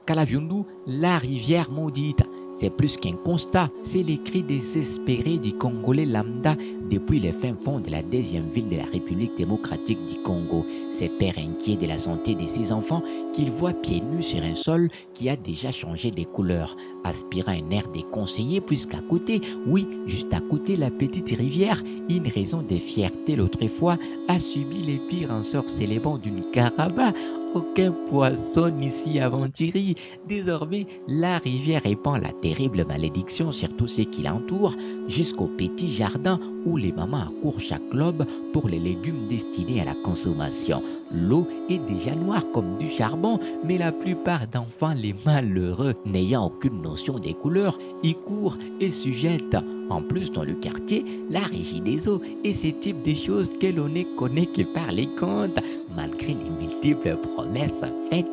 Kalaviundu, la rivière maudite. C'est plus qu'un constat, c'est les cris désespérés du Congolais lambda depuis les fins fonds de la deuxième ville de la République démocratique du Congo. Ces pères inquiets de la santé de ses enfants qu'ils voient pieds nus sur un sol qui a déjà changé de couleur, aspirant un air déconseillé puisqu'à côté, oui, juste à côté, la petite rivière, une raison de fierté l'autre fois, a subi les pires ensorcellements d'une caravane. Aucun poisson n'ici aventurie. Désormais, la rivière répand la terrible malédiction sur tous ceux qui l'entourent, jusqu'au petit jardin où les mamans accourent chaque lobe pour les légumes destinés à la consommation. L'eau est déjà noire comme du charbon, mais la plupart d'enfants, les malheureux, n'ayant aucune notion des couleurs, y courent et sujettent. En plus, dans le quartier, la régie des eaux et ce type de choses que l'on ne connaît que par les contes, malgré les multiples promesses faites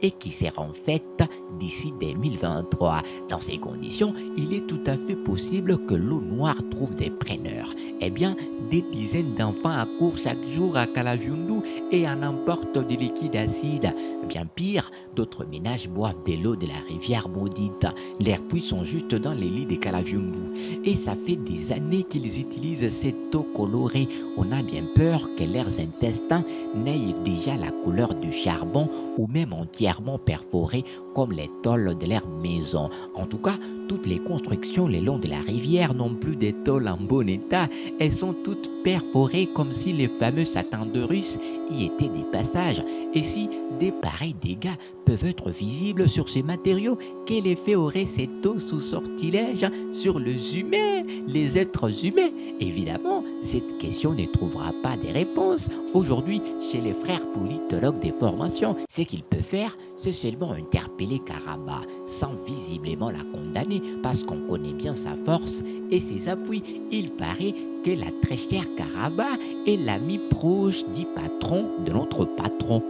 et qui seront faites d'ici 2023. Dans ces conditions, il est tout à fait possible que l'eau noire trouve des preneurs. Eh bien, des dizaines d'enfants accourent chaque jour à Kalaviundu et en emportent du liquide acide. Bien pire, d'autres ménages boivent de l'eau de la rivière maudite. Leurs puits sont juste dans les lits de Kalaviundu. Et ça fait des années qu'ils utilisent cette eau colorée. On a bien peur que leurs intestins n'aient déjà la couleur du charbon ou même entièrement perforés comme les tôles de leur maison. En tout cas, toutes les constructions le long de la rivière n'ont plus des tôles en bon état. Elles sont toutes perforées comme si les fameux satins de Russe y étaient des passages. Et si des pareils dégâts peuvent être visibles sur ces matériaux, quel effet aurait cette eau sous sortilège sur les humains, les êtres humains? Évidemment, cette question ne trouvera pas de réponse aujourd'hui chez les frères politologues des formations. Ce qu'il peut faire, c'est seulement interpeller Karaba, sans visiblement la condamner, parce qu'on connaît bien sa force et ses appuis. Il paraît que la très chère Karaba est l'ami proche du patron de notre patron.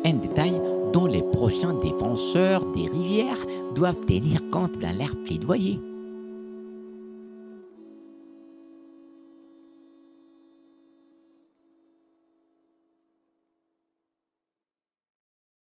Un détail dont les prochains défenseurs des rivières doivent tenir compte dans leur plaidoyer.